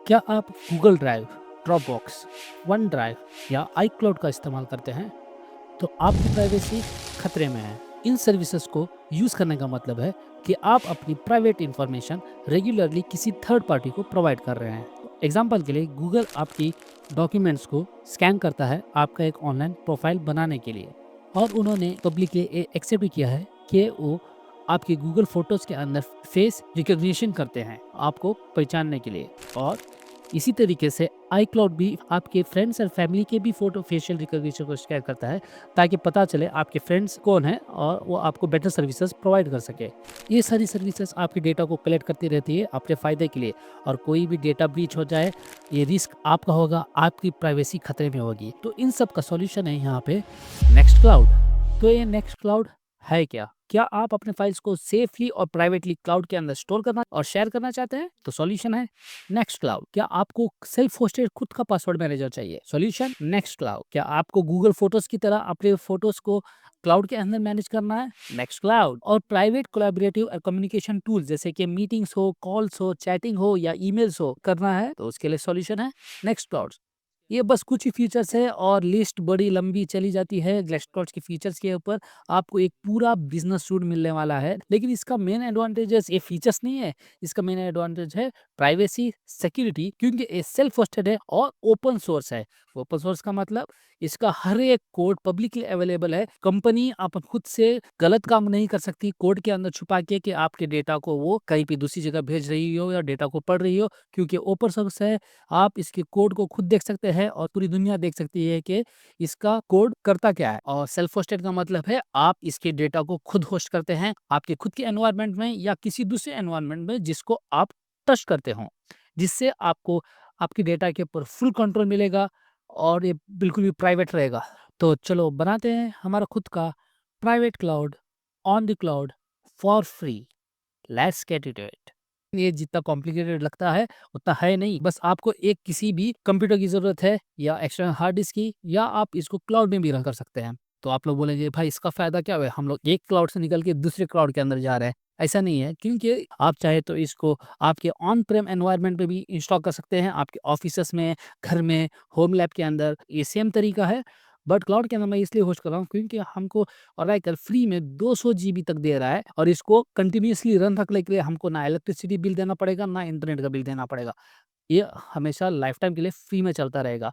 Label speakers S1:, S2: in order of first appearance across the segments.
S1: क्या आप Google drive, Dropbox, one drive या आईक्लाउड का इस्तेमाल करते हैं? तो आपकी प्राइवेसी खतरे में है। इन सर्विसेज को यूज़ करने का मतलब है कि आप अपनी प्राइवेट इंफॉर्मेशन रेगुलरली किसी थर्ड पार्टी को प्रोवाइड कर रहे हैं। एग्जाम्पल के लिए गूगल आपकी डॉक्यूमेंट्स को स्कैन करता है आपका एक ऑनलाइन प्रोफाइल बनाने के लिए, और उन्होंने पब्लिकली एक्सेप्ट किया है कि वो आपके गूगल फोटोज़ के अंदर फेस रिकग्निशन करते हैं आपको पहचानने के लिए। और इसी तरीके से आईक्लाउड भी आपके फ्रेंड्स और फैमिली के भी फोटो फेशियल रिकॉग्निशन को शेयर करता है, ताकि पता चले आपके फ्रेंड्स कौन है और वो आपको बेटर सर्विसेज प्रोवाइड कर सके। ये सारी सर्विसेज आपके डेटा को कलेक्ट करती रहती है अपने फ़ायदे के लिए, और कोई भी डेटा ब्रीच हो जाए, ये रिस्क आपका होगा, आपकी प्राइवेसी खतरे में होगी। तो इन सब का सॉल्यूशन है यहाँ पे नेक्स्ट क्लाउड। तो ये नेक्स्ट क्लाउड है क्या? क्या आप अपने फाइल्स को सेफली और प्राइवेटली क्लाउड के अंदर स्टोर करना और शेयर करना चाहते हैं? तो सॉल्यूशन है नेक्स्ट क्लाउड। क्या आपको सेल्फ होस्टेड खुद का पासवर्ड मैनेजर चाहिए? Solution next cloud. क्या आपको गूगल फोटोज की तरह अपने फोटोज को क्लाउड के अंदर मैनेज करना है? Next cloud. और प्राइवेट कोलैबोरेटिव और कम्युनिकेशन टूल्स जैसे कि मीटिंग्स हो, कॉल्स हो, चैटिंग हो या ईमेल्स हो करना है, तो उसके लिए सॉल्यूशन है नेक्स्ट क्लाउड। ये बस कुछ ही फीचर्स है और लिस्ट बड़ी लंबी चली जाती है ग्लेक्सटॉर्च के फीचर्स के ऊपर। आपको एक पूरा बिजनेस सूट मिलने वाला है, लेकिन इसका मेन एडवांटेजेस ये फीचर्स नहीं है। इसका मेन एडवांटेज है प्राइवेसी, सिक्योरिटी, क्योंकि ये सेल्फ होस्टेड है और ओपन सोर्स है। ओपन सोर्स का मतलब इसका हर एक कोड पब्लिकली अवेलेबल है। कंपनी आप खुद से गलत काम नहीं कर सकती कोड के अंदर छुपा के कि आपके डेटा को वो कहीं पे दूसरी जगह भेज रही हो या डेटा को पढ़ रही हो, क्योंकि ओपन सोर्स है। आप इसके कोड को खुद देख सकते हैं और पूरी दुनिया देख सकती है कि इसका कोड करता क्या है। और सेल्फ होस्टेड का मतलब है आप इसके डेटा को खुद होस्ट करते हैं आपके खुद के एनवायरनमेंट में या किसी दूसरे एनवायरनमेंट में जिसको आप टच करते हो, जिससे आपको आपकी डेटा के ऊपर फुल कंट्रोल मिलेगा और ये बिल्कुल भी प्राइवेट रहेगा। तो चलो बनाते हैं हमारा खुद का private cloud on the cloud for free. Let's get it it. ये जितना कॉम्प्लिकेटेड लगता है उतना है नहीं। बस आपको एक किसी भी कंप्यूटर की ज़रूरत है या एक्सटर्नल हार्ड डिस्क की, या आप इसको क्लाउड में भी रन कर सकते हैं। तो आप लोग बोलेंगे भाई इसका फ़ायदा क्या हुआ? हम लोग एक क्लाउड से निकल के दूसरे क्लाउड के अंदर जा रहे हैं। ऐसा नहीं है, क्योंकि आप चाहे तो इसको आपके ऑन प्रेम एनवायरनमेंट में भी इंस्टॉल कर सकते हैं, आपके ऑफ़िसेज़ में, घर में, होम लैब के अंदर। ये सेम तरीका है, बट क्लाउड के अंदर मैं इसलिए होस्ट कर रहा हूँ क्योंकि हमको ओरेकल फ्री में 200 जीबी तक दे रहा है, और इसको कंटिन्यूअसली रन रखने के लिए हमको ना इलेक्ट्रिसिटी बिल देना पड़ेगा, ना इंटरनेट का बिल देना पड़ेगा। ये हमेशा लाइफ टाइम के लिए फ्री में चलता रहेगा।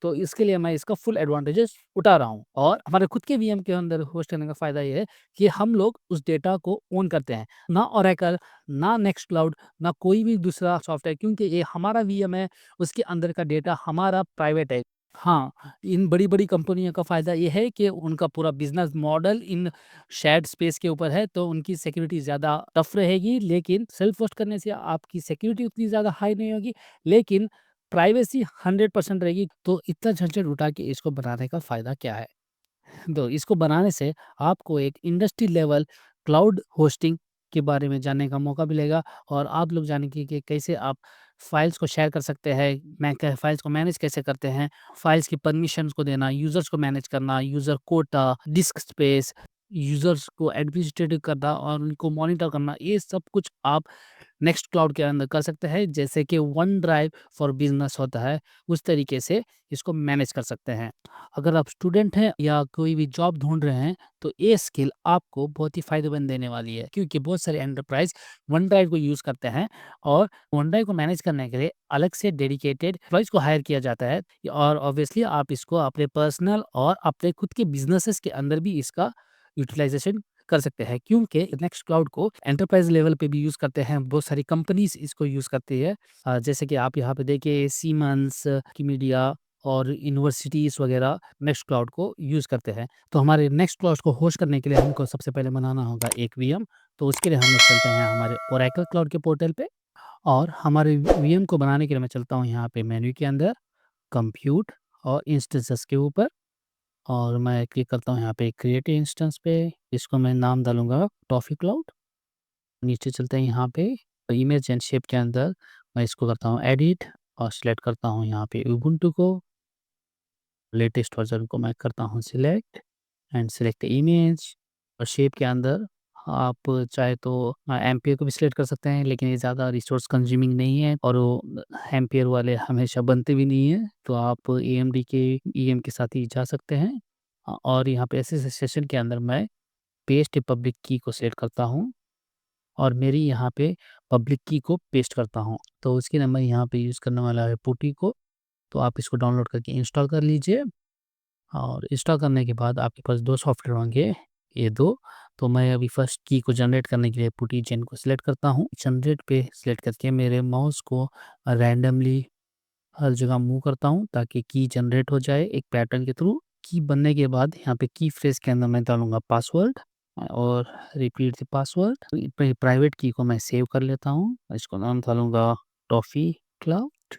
S1: तो इसके लिए मैं इसका फुल एडवांटेजेस उठा रहा हूँ, और हमारे खुद के वीएम के अंदर होस्ट करने का फ़ायदा ये है कि हम लोग उस डेटा को ओन करते हैं। ना ओरेकल, ना नेक्स्ट क्लाउड, ना कोई भी दूसरा सॉफ्टवेयर, क्योंकि ये हमारा वीएम है, उसके अंदर का डेटा हमारा प्राइवेट है। हाँ, इन बड़ी-बड़ी कंपनियों का फ़ायदा ये है कि उनका पूरा बिज़नेस मॉडल इन शेयर्ड स्पेस के ऊपर है, तो उनकी सिक्योरिटी ज़्यादा टफ रहेगी, लेकिन सेल्फ होस्ट करने से आपकी सिक्योरिटी उतनी ज़्यादा हाई नहीं होगी, लेकिन प्राइवेसी 100% रहेगी। तो इतना झंझट उठा के इसको बनाने का फ़ायदा क्या है? तो इसको बनाने से आपको एक इंडस्ट्री लेवल क्लाउड होस्टिंग के बारे में जानने का मौका मिलेगा, और आप लोग जानेंगे कि कैसे आप फाइल्स को शेयर कर सकते हैं, फाइल्स को मैनेज कैसे करते हैं, फाइल्स की परमिशंस को देना, यूज़र्स को मैनेज करना, user quota, disk space, users को एडमिनिस्ट्रेटिव करना और उनको मॉनिटर करना, ये सब कुछ आप नेक्स्ट क्लाउड के अंदर कर सकते हैं। जैसे कि वन ड्राइव फॉर बिजनेस होता है, उस तरीके से इसको मैनेज कर सकते हैं। अगर आप स्टूडेंट हैं या कोई भी जॉब ढूंढ रहे हैं, तो ये स्किल आपको बहुत ही फायदेमंद देने वाली है, क्योंकि बहुत सारे एंटरप्राइज वन ड्राइव को यूज़ करते हैं, और वन ड्राइव को मैनेज करने के लिए अलग से डेडिकेटेड एम्प्लॉइज को हायर किया जाता है। और ऑब्वियसली आप इसको अपने पर्सनल और अपने खुद के बिजनेसेस के अंदर भी इसका यूटिलाइजेशन कर सकते हैं, क्योंकि नेक्स्ट क्लाउड को एंटरप्राइज लेवल पे भी यूज़ करते हैं। बहुत सारी कंपनीज इसको यूज़ करती है। जैसे कि आप यहाँ पे देखिए सीमेंस, की मीडिया और यूनिवर्सिटीज़ वगैरह नेक्स्ट क्लाउड को यूज़ करते हैं। तो हमारे नेक्स्ट क्लाउड को होस्ट करने के लिए हमको सबसे पहले बनाना होगा एक वीएम। तो उसके लिए हम लोग चलते हैं हमारे ओरेकल क्लाउड के पोर्टल पे, और हमारे वीएम को बनाने के लिए मैं चलता हूँ यहाँ पे मेन्यू के अंदर कंप्यूट और इंस्टेंसेस के ऊपर, और मैं क्लिक करता हूँ यहाँ पे क्रिएट इंस्टेंस पे। इसको मैं नाम डालूँगा टॉफ़ी क्लाउड। नीचे चलते हैं यहाँ पे इमेज एंड शेप के अंदर मैं इसको करता हूँ एडिट, और सिलेक्ट करता हूँ यहाँ पे उबुंटू को। लेटेस्ट वर्ज़न को मैं करता हूँ सिलेक्ट एंड सिलेक्ट इमेज, और शेप के अंदर आप चाहे तो एम्पियर को भी सिलेक्ट कर सकते हैं, लेकिन ये ज़्यादा रिसोर्स कंज्यूमिंग नहीं है और वो एम्पियर वाले हमेशा बनते भी नहीं हैं, तो आप एएमडी के ईएम के साथ ही जा सकते हैं। और यहाँ पे ऐसे सेशन के अंदर मैं पेस्ट पब्लिक की को सिलेक्ट करता हूँ और मेरी यहाँ पे पब्लिक की को पेस्ट करता हूँ। तो उसके लिए मैं यहाँ पे यूज़ करने वाला है पुटी को, तो आप इसको डाउनलोड करके इंस्टॉल कर लीजिए। और इंस्टॉल करने के बाद आपके पास 2 सॉफ्टवेयर होंगे, ये 2। तो मैं अभी फर्स्ट की को जनरेट करने के लिए पुटी जेन को सिलेक्ट करता हूँ। जनरेट पे सिलेक्ट करके मेरे माउस को रैंडमली हर जगह मूव करता हूँ ताकि की जनरेट हो जाए एक पैटर्न के थ्रू। की बनने के बाद यहाँ पे की फ्रेज के अंदर मैं डालूँगा पासवर्ड और रिपीट द पासवर्ड। प्राइवेट की को मैं सेव कर लेता हूँ, इसको नाम डालूँगा टॉफ़ी क्लाउड।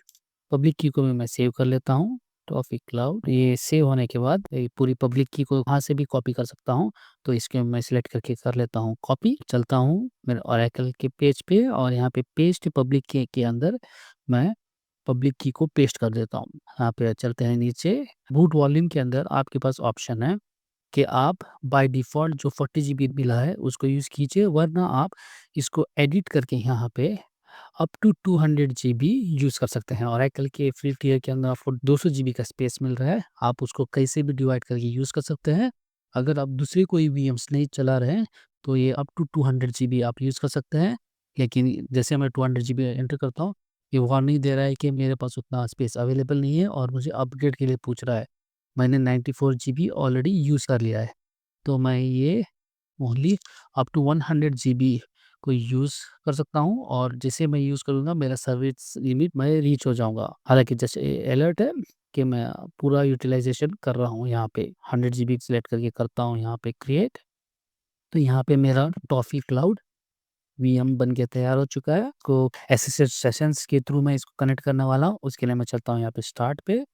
S1: पब्लिक की को भी मैं सेव कर लेता हूँ, टॉफ़ी क्लाउड। ये सेव होने के बाद ये पूरी पब्लिक की को वहाँ से भी कॉपी कर सकता हूँ, तो इसके मैं सिलेक्ट करके कर लेता हूँ कॉपी। चलता हूँ मेरे ओरेकल के पेज पे और यहाँ पे पेस्ट पब्लिक की के अंदर मैं पब्लिक की को पेस्ट कर देता हूँ। यहाँ पे चलते हैं नीचे, बूट वॉल्यूम के अंदर आपके पास ऑप्शन है कि आप बाय डिफ़ॉल्ट जो 40 जीबी मिला है उसको यूज़ कीजिए, वरना आप इसको एडिट करके यहाँ पे अप टू 200 जीबी यूज़ कर सकते हैं। ओरेकल के फ्री टियर के अंदर आपको 200 जीबी का स्पेस मिल रहा है, आप उसको कैसे भी डिवाइड करके यूज़ कर सकते हैं। अगर आप दूसरे कोई वीएम्स नहीं चला रहे हैं, तो ये अप टू 200 जीबी आप यूज़ कर सकते हैं। लेकिन जैसे मैं 200 जीबी एंटर करता हूँ, ये वार्निंग दे रहा है कि मेरे पास उतना स्पेस अवेलेबल नहीं है और मुझे अपग्रेड के लिए पूछ रहा है। मैंने 94 जीबी ऑलरेडी यूज़ कर लिया है, तो मैं ये ओनली अप टू 100 जीबी को यूज़ कर सकता हूँ और जैसे मैं यूज़ करूँगा मेरा सर्विस लिमिट मैं रीच हो जाऊँगा। हालाँकि जैसे अलर्ट है कि मैं पूरा यूटिलाइज़ेशन कर रहा हूँ, यहाँ पे 100 जीबी सिलेक्ट करके करता हूँ यहाँ पे क्रिएट। तो यहाँ पे मेरा टॉफ़ी क्लाउड वीएम बन के तैयार हो चुका है। को एसएसएच सेशंस के थ्रू मैं इसको कनेक्ट करने वाला हूँ। उसके लिए मैं चलता हूँ यहाँ पे स्टार्ट पे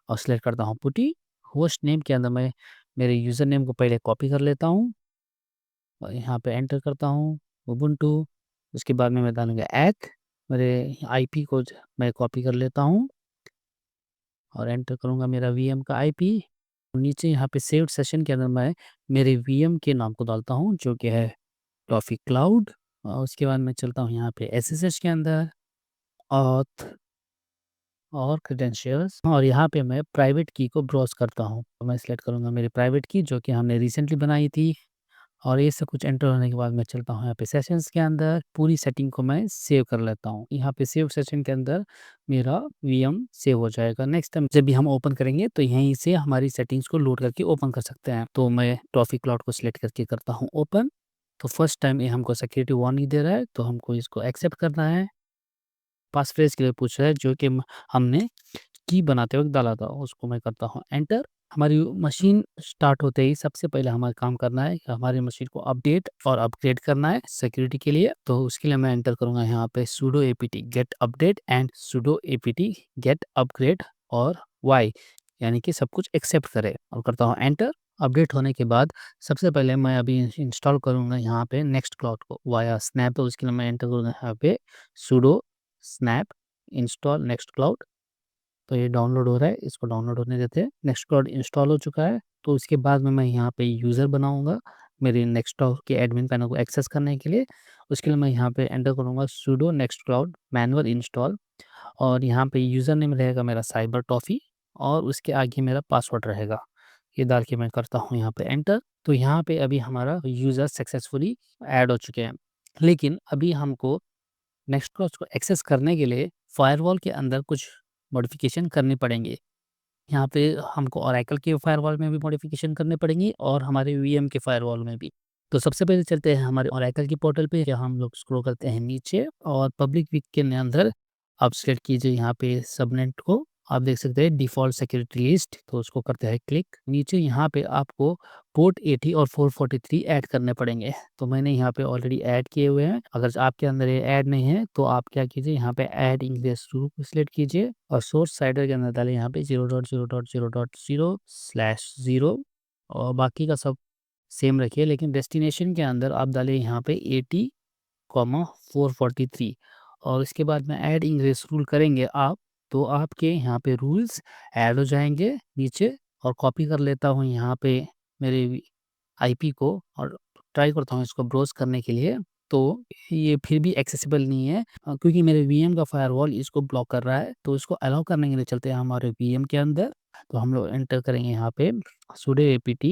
S1: और सिलेक्ट करता हूँ पुटी। होस्ट नेम के अंदर मैं मेरे यूज़र नेम को पहले कॉपी कर लेता हूँ और यहाँ पे एंटर करता हूँ उबुंटू। उसके बाद में मैं डालूँगा एथ, मेरे आईपी को मैं कॉपी कर लेता हूँ और एंटर करूँगा मेरा वीएम का आईपी। नीचे यहाँ पे सेव्ड सेशन के अंदर मैं मेरे वीएम के नाम को डालता हूँ जो कि है टॉफ़ी क्लाउड। और उसके बाद मैं चलता हूँ यहाँ पे एसएसएच के अंदर ऑथ और क्रेडेंशियल्स और यहाँ पे मैं प्राइवेट की को ब्राउज़ करता हूँ। तो मैं सिलेक्ट करूँगा मेरी प्राइवेट की जो कि हमने रिसेंटली बनाई थी और ये सब कुछ एंटर होने के बाद मैं चलता हूँ यहाँ पे सेशंस के अंदर, पूरी सेटिंग को मैं सेव कर लेता हूँ। यहाँ पे सेव सेशन के अंदर मेरा वीएम सेव हो जाएगा। नेक्स्ट टाइम जब भी हम ओपन करेंगे तो यहीं से हमारी सेटिंग्स को लोड करके ओपन कर सकते हैं। तो मैं टॉफ़ी क्लाउड को सिलेक्ट करके करता हूँ ओपन। तो फर्स्ट टाइम ये हमको सिक्योरिटी वार्निंग दे रहा है, तो हमको इसको एक्सेप्ट करना है। पास फ्रेज़ के लिए पूछ रहा है जो कि हमने की बनाते वक़्त डाला था, उसको मैं करता हूँ एंटर। हमारी मशीन स्टार्ट होते ही सबसे पहले हमारा काम करना है कि हमारी मशीन को अपडेट और अपग्रेड करना है सिक्योरिटी के लिए। तो उसके लिए मैं एंटर करूँगा यहाँ पे sudo apt get update and sudo apt get upgrade और y, यानी कि सब कुछ एक्सेप्ट करे और करता हूँ एंटर। अपडेट होने के बाद सबसे पहले मैं अभी इंस्टॉल करूँगा यहाँ पे नेक्स्ट क्लाउड को वाया स्नैप। तो उसके लिए मैं एंटर करूँगा यहाँ पे sudo snap install next cloud. तो ये डाउनलोड हो रहा है, इसको डाउनलोड होने देते हैं। नेक्स्ट क्लाउड इंस्टॉल हो चुका है, तो उसके बाद में मैं यहाँ पे यूज़र बनाऊँगा मेरे नेक्स्टक्लाउड के एडमिन पैनल को एक्सेस करने के लिए। उसके लिए मैं यहाँ पे एंटर करूँगा sudo nextcloud मैनुअल इंस्टॉल और यहाँ पे यूज़र नेम रहेगा मेरा साइबर टॉफ़ी और उसके आगे मेरा पासवर्ड रहेगा। ये डाल के मैं करता हूँ यहाँ पे एंटर। तो यहाँ पे अभी हमारा यूज़र सक्सेसफुली ऐड हो चुके हैं। लेकिन अभी हमको नेक्स्टक्लाउड को एक्सेस करने के लिए फायरवॉल के अंदर कुछ मॉडिफ़िकेशन करने पड़ेंगे। यहाँ पे हमको ओरेकल के फायरवॉल में भी मॉडिफ़िकेशन करने पड़ेंगी और हमारे वीएम के फायरवॉल में भी। तो सबसे पहले चलते हैं हमारे ओरेकल की पोर्टल पे, जहाँ हम लोग स्क्रॉल करते हैं नीचे और पब्लिक वीक के अंदर आप सेलेक्ट कीजिए यहाँ पे सबनेट को। आप देख सकते हैं डिफ़ॉल्ट सिक्योरिटी लिस्ट, तो उसको करते हैं क्लिक। नीचे यहाँ पे आपको पोर्ट 80 और 443 ऐड करने पड़ेंगे, तो मैंने यहाँ पे ऑलरेडी ऐड किए हुए हैं। अगर आपके अंदर ये ऐड नहीं है तो आप क्या कीजिए, यहाँ पे ऐड इंग्लिश रूल को सिलेक्ट कीजिए और सोर्स साइडर के अंदर डालें यहाँ पे 0.0.0.0/0 और बाकी का सब सेम रखिए, लेकिन डेस्टिनेशन के अंदर आप डालें यहाँ पे 80, 443 और इसके बाद में ऐड इंग्लिश रूल करेंगे आप, तो आपके यहाँ पे रूल्स ऐड हो जाएँगे नीचे। और कॉपी कर लेता हूँ यहाँ पे मेरे आईपी को और ट्राई करता हूँ इसको ब्राउज़ करने के लिए, तो ये फिर भी एक्सेसिबल नहीं है क्योंकि मेरे वीएम का फायरवॉल इसको ब्लॉक कर रहा है। तो इसको अलाउ करने के लिए चलते हैं हमारे वीएम के अंदर। तो हम लोग एंटर करेंगे यहाँ पे sudo apt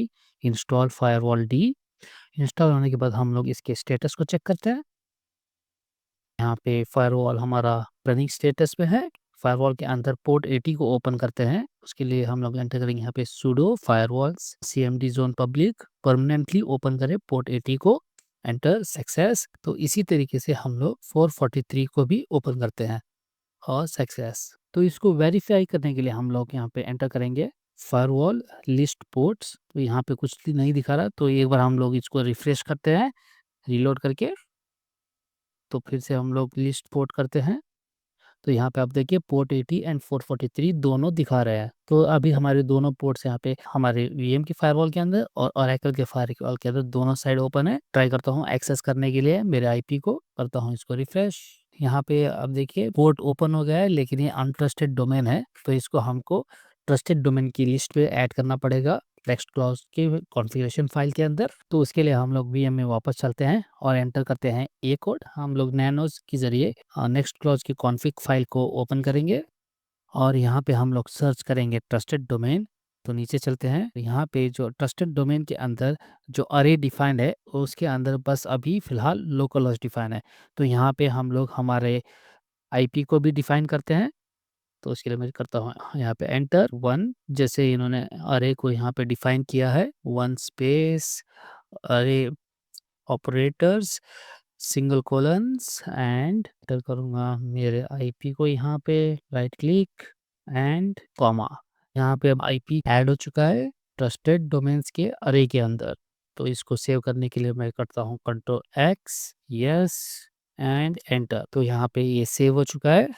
S1: install firewall d। Install होने के बाद हम लोग इसके स्टेटस को चेक करते हैं। यहाँ पे फायरवॉल हमारा रनिंग स्टेटस पे है। फायरवॉल के अंदर पोर्ट 80 को ओपन करते हैं। उसके लिए हम लोग एंटर करेंगे यहाँ पे sudo firewalls cmd zone public permanently open करें पोर्ट 80 को, एंटर सक्सेस। तो इसी तरीके से हम लोग 443 को भी ओपन करते हैं और सक्सेस। तो इसको वेरीफाई करने के लिए हम लोग यहाँ पे एंटर करेंगे फायरवॉल लिस्ट पोर्ट्स। तो यहाँ पे कुछ नहीं दिखा रहा, तो एक बार हम लोग इसको रिफ्रेश करते हैं रीलोड करके। तो फिर से हम लोग लिस्ट पोर्ट करते हैं। तो यहाँ पे आप देखिए पोर्ट 80 एंड 443 दोनों दिखा रहे हैं। तो अभी हमारे दोनों पोर्ट्स यहाँ पे हमारे वीएम की फायरवॉल के अंदर और ओरेकल के फायरवॉल के अंदर दोनों साइड ओपन है। ट्राई करता हूँ एक्सेस करने के लिए मेरे आईपी को, करता हूँ इसको रिफ्रेश। यहाँ पे अब देखिए पोर्ट ओपन हो गया है, लेकिन ये अनट्रस्टेड डोमेन है, तो इसको हमको ट्रस्टेड डोमेन की लिस्ट पे ऐड करना पड़ेगा नेक्स्ट क्लॉज के कॉन्फ़िगरेशन फाइल के अंदर। तो उसके लिए हम लोग वीएम में वापस चलते हैं और एंटर करते हैं ए कोड। हम लोग नैनोज के जरिए नेक्स्ट क्लॉज की कॉन्फ़िग फाइल को ओपन करेंगे और यहाँ पे हम लोग सर्च करेंगे ट्रस्टेड डोमेन। तो नीचे चलते हैं, यहाँ पे जो ट्रस्टेड डोमेन के अंदर जो अरे डिफाइंड है उसके अंदर बस अभी फ़िलहाल लोकल होस्ट डिफाइन है। तो यहाँ पे हम लोग हमारे आईपी को भी डिफाइन करते हैं। तो उसके लिए मैं करता हूँ यहाँ पे एंटर 1, जैसे इन्होंने अरे को यहाँ पे डिफाइन किया है 1 स्पेस अरे operators single colons and enter करूँगा मेरे आईपी को यहाँ पे राइट क्लिक एंड कॉमा। यहाँ पे अब आईपी ऐड हो चुका है ट्रस्टेड डोमेन्स के अरे के अंदर। तो इसको सेव करने के लिए मैं करता हूँ control x, yes and enter. तो यहाँ पे ये सेव हो चुका है।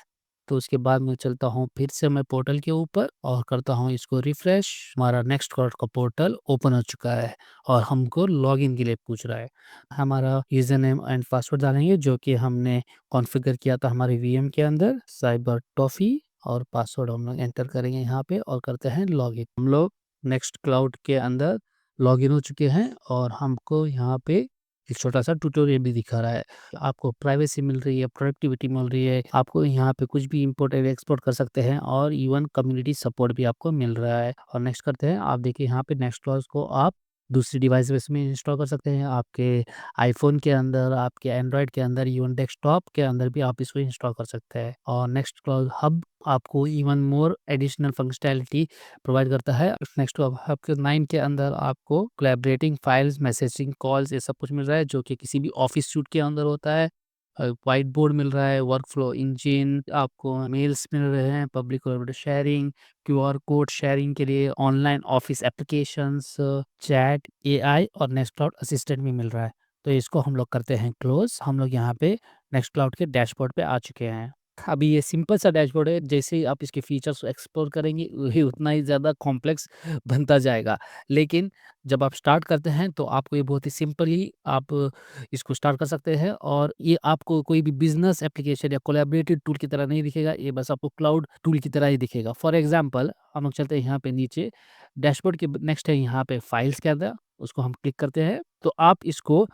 S1: तो उसके बाद मैं चलता हूँ फिर से मैं पोर्टल के ऊपर और करता हूँ इसको रिफ्रेश। हमारा नेक्स्ट क्लाउड का पोर्टल ओपन हो चुका है और हमको लॉगिन के लिए पूछ रहा है। हमारा यूजर नेम एंड पासवर्ड डालेंगे जो कि हमने कॉन्फ़िगर किया था हमारे वीएम के अंदर, साइबर टॉफी, और पासवर्ड हम लोग एंटर करेंगे यहाँ पे और करते हैं लॉगिन। हम लोग नेक्स्ट क्लाउड के अंदर लॉगिन हो चुके हैं और हमको यहाँ पे एक छोटा सा ट्यूटोरियल भी दिखा रहा है। आपको प्राइवेसी मिल रही है, प्रोडक्टिविटी मिल रही है, आपको यहाँ पे कुछ भी इंपोर्ट एंड एक्सपोर्ट कर सकते हैं और इवन कम्युनिटी सपोर्ट भी आपको मिल रहा है। और नेक्स्ट करते हैं, आप देखिए यहाँ पे नेक्स्ट क्लॉज को आप दूसरी डिवाइस में इंस्टॉल कर सकते हैं। आपके आईफोन के अंदर, आपके एंड्रॉयड के अंदर, इवन डेस्कटॉप के अंदर भी आप इसको इंस्टॉल कर सकते हैं। और नेक्स्ट क्लॉज हब आपको even more additional functionality provide करता है। नेक्स्ट हब के 9 के अंदर आपको कोलैबोरेटिंग फाइल्स, मैसेजिंग, कॉल्स, ये सब कुछ मिल रहा है जो कि किसी भी ऑफिस सूट के अंदर होता है। व्हाइट बोर्ड मिल रहा है, वर्क फ्लो इंजन, आपको मेल्स मिल रहे हैं, public collaborative sharing, QR code sharing के लिए online office applications, chat, AI और नेक्स्ट क्लाउड असिस्टेंट भी मिल रहा है। तो इसको हम लोग करते हैं क्लोज। हम लोग यहाँ पे नेक्स्ट क्लाउड के डैशबोर्ड पे आ चुके हैं। अभी ये सिंपल सा डैशबोर्ड है, जैसे ही आप इसके फीचर्स को एक्सप्लोर करेंगे वही उतना ही ज़्यादा कॉम्प्लेक्स बनता जाएगा। लेकिन जब आप स्टार्ट करते हैं तो आपको ये बहुत ही सिंपली आप इसको स्टार्ट कर सकते हैं और ये आपको कोई भी बिज़नेस एप्लीकेशन या कोलैबोरेटिव टूल की तरह नहीं दिखेगा, ये बस आपको क्लाउड टूल की तरह ही दिखेगा। फॉर एग्ज़ाम्पल हम लोग चलते हैं यहाँ पे नीचे डैशबोर्ड के नेक्स्ट है यहाँ पे फाइल्स के अंदर, उसको हम क्लिक करते हैं। तो आप इसको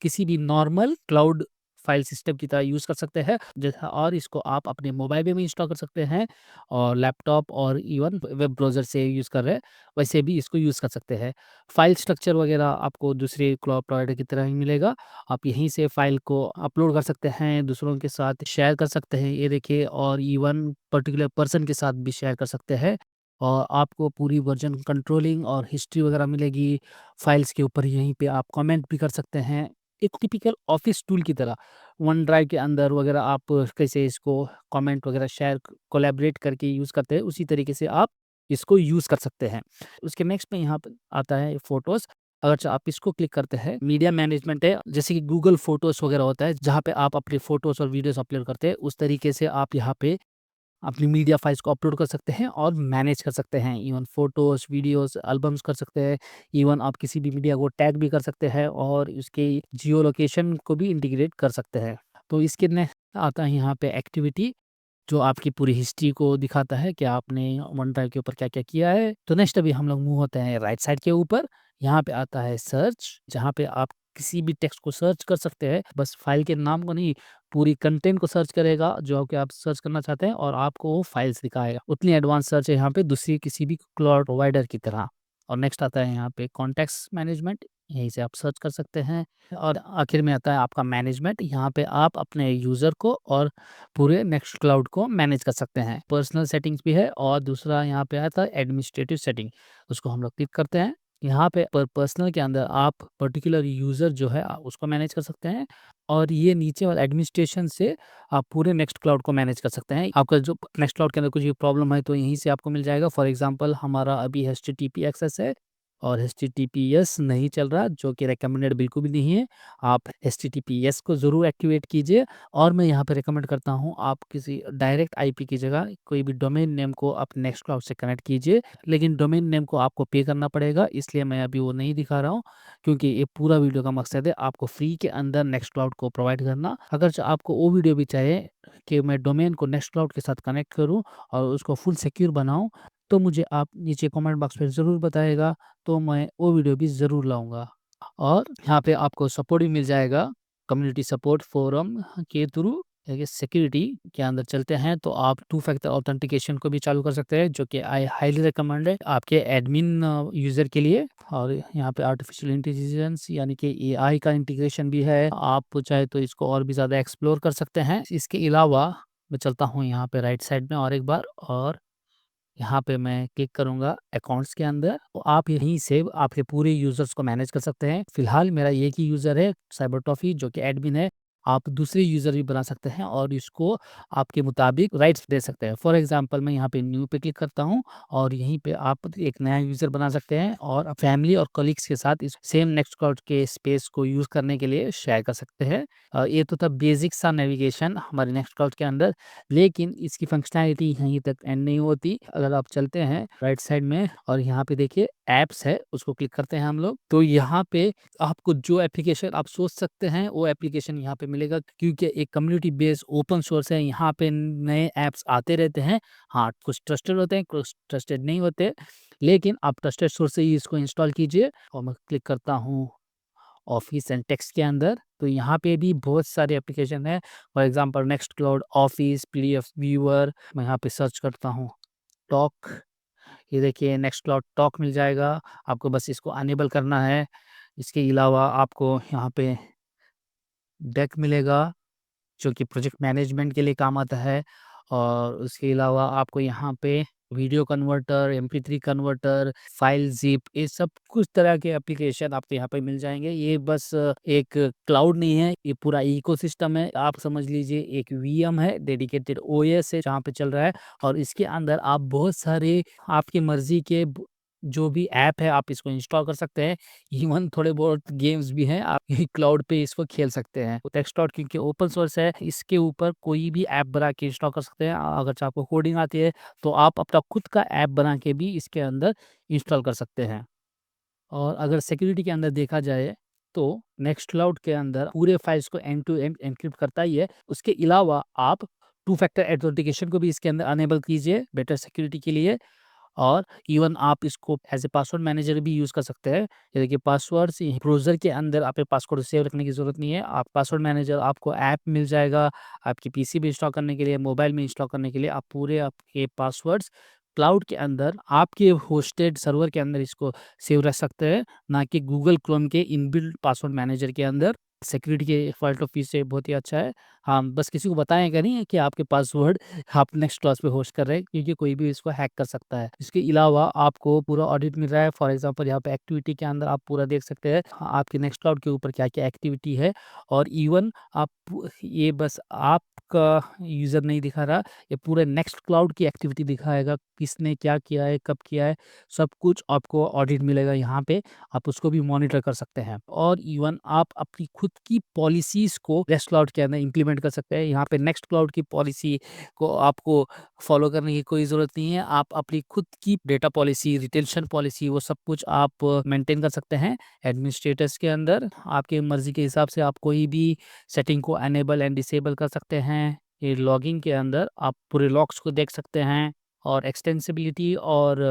S1: किसी भी नॉर्मल क्लाउड फाइल सिस्टम की तरह यूज़ कर सकते हैं जैसा, और इसको आप अपने मोबाइल में भी इंस्टॉल कर सकते हैं और लैपटॉप और इवन वेब ब्राउज़र से यूज़ कर रहे हैं वैसे भी इसको यूज़ कर सकते हैं। फाइल स्ट्रक्चर वगैरह आपको दूसरे क्लाउड प्रोवाइडर की तरह ही मिलेगा। आप यहीं से फाइल को अपलोड कर सकते हैं, दूसरों के साथ शेयर कर सकते हैं, ये देखिए, और इवन पर्टिकुलर पर्सन के साथ भी शेयर कर सकते हैं और आपको पूरी वर्जन कंट्रोलिंग और हिस्ट्री वगैरह मिलेगी। फाइल्स के ऊपर यहीं पे आप कमेंट भी कर सकते हैं, एक टिपिकल ऑफिस टूल की तरह। वन ड्राइव के अंदर वगैरह आप कैसे इसको कमेंट वगैरह शेयर कोलैबोरेट करके यूज़ करते हैं, उसी तरीके से आप इसको यूज़ कर सकते हैं। उसके नेक्स्ट में यहाँ पे आता है फ़ोटोज़। अगर आप इसको क्लिक करते हैं, मीडिया मैनेजमेंट है, जैसे कि गूगल फ़ोटोज़ वगैरह होता है, जहाँ पे आप अपनी फ़ोटोज़ और वीडियोज़ अपलोड करते हैं, उस तरीके से आप यहाँ पे अपनी मीडिया फाइल्स को अपलोड कर सकते हैं और मैनेज कर सकते हैं। इवन फ़ोटोज़, वीडियोज़, एल्बम्स कर सकते हैं। इवन आप किसी भी मीडिया को टैग भी कर सकते हैं और उसके जियो लोकेशन को भी इंटीग्रेट कर सकते हैं। तो इसके नेक्स्ट आता है यहाँ पे एक्टिविटी, जो आपकी पूरी हिस्ट्री को दिखाता है कि आपने वन ड्राइव के ऊपर क्या-क्या किया है। तो नेक्स्ट अभी हम लोग मूव होते हैं राइट साइड के ऊपर। यहाँ पे आता है सर्च, जहाँ पे आप किसी भी टेक्स्ट को सर्च कर सकते हैं, बस फाइल के नाम को नहीं, पूरी कंटेंट को सर्च करेगा जो कि आप सर्च करना चाहते हैं और आपको वो फाइल्स दिखाएगा। उतनी एडवांस सर्च है यहाँ पे दूसरी किसी भी क्लाउड प्रोवाइडर की तरह। और नेक्स्ट आता है यहाँ पे कॉन्टेक्स्ट मैनेजमेंट, यहीं से आप सर्च कर सकते हैं। और आखिर में आता है आपका मैनेजमेंट, यहाँ पे आप अपने यूज़र को और पूरे नेक्स्ट क्लाउड को मैनेज कर सकते हैं। पर्सनल सेटिंग्स भी है और दूसरा यहाँ पे आता है एडमिनिस्ट्रेटिव सेटिंग, उसको हम लोग क्लिक करते हैं। यहाँ पे पर्सनल के अंदर आप पर्टिकुलर यूज़र जो है उसको मैनेज कर सकते हैं और ये नीचे वाला एडमिनिस्ट्रेशन से आप पूरे नेक्स्ट क्लाउड को मैनेज कर सकते हैं। आपका जो नेक्स्ट क्लाउड के अंदर कुछ भी प्रॉब्लम है तो यहीं से आपको मिल जाएगा। फॉर एग्जांपल हमारा अभी एचटीटीपी एक्सेस है और एचटीटीपीएस नहीं चल रहा, जो कि रिकमेंडेड बिल्कुल भी नहीं है। आप एचटीटीपीएस को ज़रूर एक्टिवेट कीजिए और मैं यहाँ पे रिकमेंड करता हूँ आप किसी डायरेक्ट आईपी की जगह कोई भी डोमेन नेम को आप नेक्स्ट क्लाउड से कनेक्ट कीजिए। लेकिन डोमेन नेम को आपको पे करना पड़ेगा, इसलिए मैं अभी वो नहीं दिखा रहा हूँ, क्योंकि ये पूरा वीडियो का मकसद है आपको फ्री के अंदर नेक्स्ट क्लाउड को प्रोवाइड करना। अगर आपको वो वीडियो भी चाहिए कि मैं डोमेन को नेक्स्ट क्लाउड के साथ कनेक्ट करूँ और उसको फुल सिक्योर बनाऊँ, तो मुझे आप नीचे कमेंट बॉक्स में ज़रूर बताइएगा, तो मैं वो वीडियो भी ज़रूर लाऊँगा। और यहाँ पे आपको सपोर्ट भी मिल जाएगा, कम्युनिटी सपोर्ट फोरम के थ्रू। देखिए सिक्योरिटी के अंदर चलते हैं तो आप टू फैक्टर ऑथेंटिकेशन को भी चालू कर सकते हैं, जो कि आई हाईली रिकमेंड है आपके एडमिन यूज़र के लिए। और यहाँ पे आर्टिफिशियल इंटेलिजेंस यानी कि एआई का इंटीग्रेशन भी है, आप चाहे तो इसको और भी ज़्यादा एक्सप्लोर कर सकते हैं। इसके अलावा मैं चलता हूँ यहाँ पे राइट साइड में और एक बार, और यहाँ पे मैं क्लिक करूँगा अकाउंट्स के अंदर, तो आप यहीं से आपके पूरे यूज़र्स को मैनेज कर सकते हैं। फिलहाल मेरा एक ही यूज़र है साइबर टॉफी, जो कि एडमिन है। आप दूसरे यूज़र भी बना सकते हैं और इसको आपके मुताबिक राइट्स दे सकते हैं। फॉर एग्जांपल मैं यहाँ पे न्यू पे क्लिक करता हूँ और यहीं पे आप एक नया यूज़र बना सकते हैं और फैमिली और कलीग्स के साथ इस सेम नेक्स्ट क्लाउड के स्पेस को यूज़ करने के लिए शेयर कर सकते हैं। ये तो था बेसिक सा नेविगेशन हमारे नेक्स्ट क्लाउड के अंदर, लेकिन इसकी फंक्शनैलिटी यहीं तक एंड नहीं होती। अगर आप चलते हैं राइट साइड में और यहाँ पे देखिए ऐप्स है, उसको क्लिक करते हैं हम लोग, तो यहाँ पे आपको जो एप्लीकेशन आप सोच सकते हैं वो एप्लीकेशन यहाँ पे मिलेगा, क्योंकि एक कम्युनिटी बेस्ड ओपन सोर्स है। यहाँ पे नए ऐप्स आते रहते हैं। हाँ, कुछ ट्रस्टेड होते हैं, कुछ ट्रस्टेड नहीं होते, लेकिन आप ट्रस्टेड सोर्स से ही इसको इंस्टॉल कीजिए। और मैं क्लिक करता हूँ ऑफिस एंड टेक्स्ट के अंदर, तो यहाँ पे भी बहुत सारे एप्लीकेशन है। For example next cloud office, PDF viewer. मैं यहाँ पे सर्च करता हूँ टॉक, ये देखिए नेक्स्ट क्लाउड टॉक मिल जाएगा। आपको बस इसको अनेबल करना है। इसके अलावा आपको यहाँ पे डेक मिलेगा, जो कि प्रोजेक्ट मैनेजमेंट के लिए काम आता है। और उसके अलावा आपको यहाँ पे video converter, MP3 converter, file zip, ये सब कुछ तरह के एप्लीकेशन आपको यहाँ पे मिल जाएँगे। ये बस एक क्लाउड नहीं है, ये पूरा इकोसिस्टम है। आप समझ लीजिए एक वीएम है, डेडिकेटेड ओएस है जहाँ पे चल रहा है, और इसके अंदर आप बहुत सारे आपकी मर्ज़ी के जो भी ऐप है आप इसको इंस्टॉल कर सकते हैं। इवन थोड़े बहुत गेम्स भी हैं, आप क्लाउड पे इसको खेल सकते हैं। तो टेक्स्टॉट क्योंकि ओपन सोर्स है, इसके ऊपर कोई भी ऐप बना के इंस्टॉल कर सकते हैं। अगर आपको कोडिंग आती है तो आप अपना खुद का ऐप बना के भी इसके अंदर इंस्टॉल कर सकते हैं। और अगर सिक्योरिटी के अंदर देखा जाए तो नेक्स्ट क्लाउड के अंदर पूरे फाइल्स को एंड टू एंड एन्क्रिप्ट करता ही है। उसके अलावा आप टू फैक्टर ऑथेंटिकेशन को भी इसके अंदर अनेबल कीजिए बेटर सिक्योरिटी के लिए। और इवन आप इसको एज ए पासवर्ड मैनेजर भी यूज़ कर सकते हैं। ये देखिए पासवर्ड्स ब्राउज़र के अंदर आपके पासवर्ड सेव रखने की ज़रूरत नहीं है। आप पासवर्ड मैनेजर आपको ऐप मिल जाएगा, आपकी पीसी में इंस्टॉल करने के लिए, मोबाइल में इंस्टॉल करने के लिए। आप पूरे आपके पासवर्ड्स क्लाउड के अंदर आपके होस्टेड सर्वर के अंदर इसको सेव रख सकते हैं, ना कि गूगल क्रोम के इनबिल्ट पासवर्ड मैनेजर के अंदर। सिक्योरिटी के पॉइंट ऑफ व्यू से बहुत ही अच्छा है। हाँ, बस किसी को बताएँगा नहीं कि आपके पासवर्ड आप नेक्स्ट क्लास पे होस्ट कर रहे हैं, क्योंकि कोई भी इसको हैक कर सकता है। इसके अलावा आपको पूरा ऑडिट मिल रहा है। फॉर एग्जांपल यहाँ पे एक्टिविटी के अंदर आप पूरा देख सकते हैं, हाँ, आपके नेक्स्ट क्लाउड के ऊपर क्या-क्या एक्टिविटी है। और इवन आप ये बस आपका यूज़र नहीं दिखा रहा, ये पूरे नेक्स्ट क्लाउड की एक्टिविटी दिखाएगा, किसने क्या किया है, कब किया है, सब कुछ आपको ऑडिट मिलेगा यहाँ पे। आप उसको भी मॉनिटर कर सकते हैं। और इवन आप अपनी खुद की पॉलिसीज़ को नेक्स्ट क्लाउड के अंदर इम्प्लीमेंट कर सकते हैं। यहाँ पे नेक्स्ट क्लाउड की पॉलिसी को आपको फॉलो करने की कोई ज़रूरत नहीं है। आप अपनी खुद की डेटा पॉलिसी, रिटेंशन पॉलिसी, वो सब कुछ आप मेंटेन कर सकते हैं एडमिनिस्ट्रेटर्स के अंदर। आपकी मर्ज़ी के हिसाब से आप कोई भी सेटिंग को एनेबल एंड डिसेबल कर सकते हैं। ये लॉगिन के अंदर आप पूरे लॉग्स को देख सकते हैं और एक्सटेंसिबिलिटी और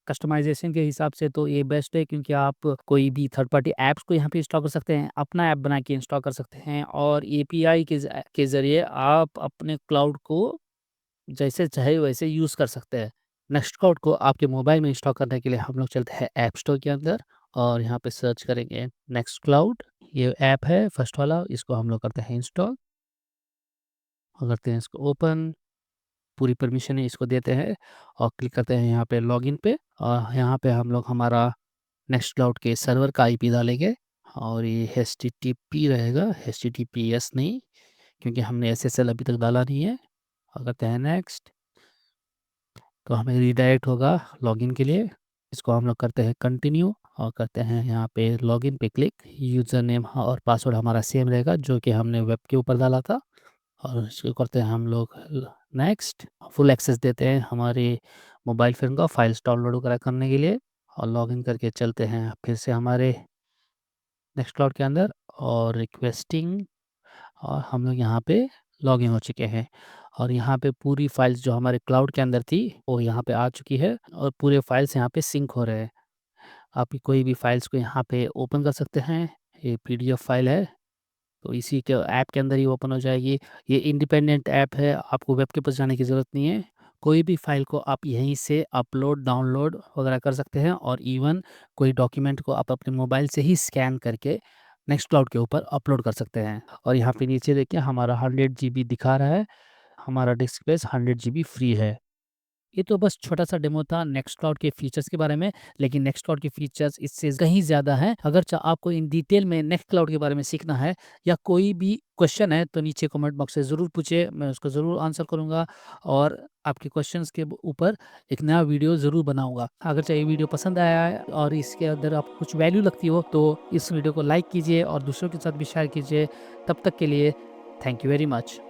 S1: कस्टमाइज़ेशन के हिसाब से तो ये बेस्ट है, क्योंकि आप कोई भी थर्ड पार्टी ऐप्स को यहाँ पे इंस्टॉल कर सकते हैं, अपना ऐप बना के इंस्टॉल कर सकते हैं और एपीआई के ज़रिए आप अपने क्लाउड को जैसे चाहे वैसे यूज़ कर सकते हैं। नेक्स्ट क्लाउड को आपके मोबाइल में इंस्टॉल करने के लिए हम लोग चलते हैं ऐप स्टोर के अंदर और यहाँ पे सर्च करेंगे नेक्स्ट क्लाउड। ये ऐप है फर्स्ट वाला, इसको हम लोग करते हैं इंस्टॉल और करते हैं इसको ओपन। पूरी परमिशन है इसको देते हैं और क्लिक करते हैं यहाँ पे लॉगिन पे और यहाँ पे हम लोग हमारा नेक्स्ट क्लाउड के सर्वर का आईपी डालेंगे और ये एचटीटीपी रहेगा, एचटीटीपीएस नहीं, क्योंकि हमने एसएसएल अभी तक डाला नहीं है। और करते हैं नेक्स्ट, तो हमें रीडायरेक्ट होगा लॉगिन के लिए। इसको हम लोग करते हैं कंटिन्यू और करते हैं यहाँ पे लॉगिन पे क्लिक। यूज़र नेम और पासवर्ड हमारा सेम रहेगा जो कि हमने वेब के ऊपर डाला था और इसको करते हैं हम लोग नेक्स्ट। फुल एक्सेस देते हैं हमारे मोबाइल फ़ोन का फाइल्स डाउनलोड वगैरह करने के लिए और लॉगिन करके चलते हैं फिर से हमारे नेक्स्ट क्लाउड के अंदर और रिक्वेस्टिंग और हम लोग यहाँ पे लॉगिन हो चुके हैं और यहाँ पे पूरी फाइल्स जो हमारे क्लाउड के अंदर थी वो यहाँ पे आ चुकी है और पूरे फाइल्स यहाँ पे सिंक हो रहे हैं। आप कोई भी फाइल्स को यहाँ पे ओपन कर सकते हैं। ये पीडीएफ फाइल है तो इसी के ऐप के अंदर ही ओपन हो जाएगी। ये इंडिपेंडेंट ऐप है, आपको वेब के पास जाने की ज़रूरत नहीं है। कोई भी फ़ाइल को आप यहीं से अपलोड, डाउनलोड वगैरह कर सकते हैं और इवन कोई डॉक्यूमेंट को आप अपने मोबाइल से ही स्कैन करके नेक्स्ट क्लाउड के ऊपर अपलोड कर सकते हैं। और यहाँ पे नीचे देखिए हमारा 100 जीबी दिखा रहा है, हमारा डिस्क स्पेस 100 जीबी फ्री है। ये तो बस छोटा-सा डेमो था नेक्स्ट क्लाउड के फीचर्स के बारे में, लेकिन नेक्स्ट क्लाउड के फीचर्स इससे कहीं ज़्यादा हैं। अगर आपको इन डिटेल में नेक्स्ट क्लाउड के बारे में सीखना है या कोई भी क्वेश्चन है, तो नीचे कमेंट बॉक्स से ज़रूर पूछिए, मैं उसको ज़रूर आंसर करूँगा और आपके क्वेश्चंस के ऊपर एक नया वीडियो ज़रूर बनाऊँगा। अगर चाहे ये वीडियो पसंद आया है और इसके अंदर आपको कुछ वैल्यू लगती हो, तो इस वीडियो को लाइक कीजिए और दूसरों के साथ भी शेयर कीजिए। तब तक के लिए थैंक यू वेरी मच।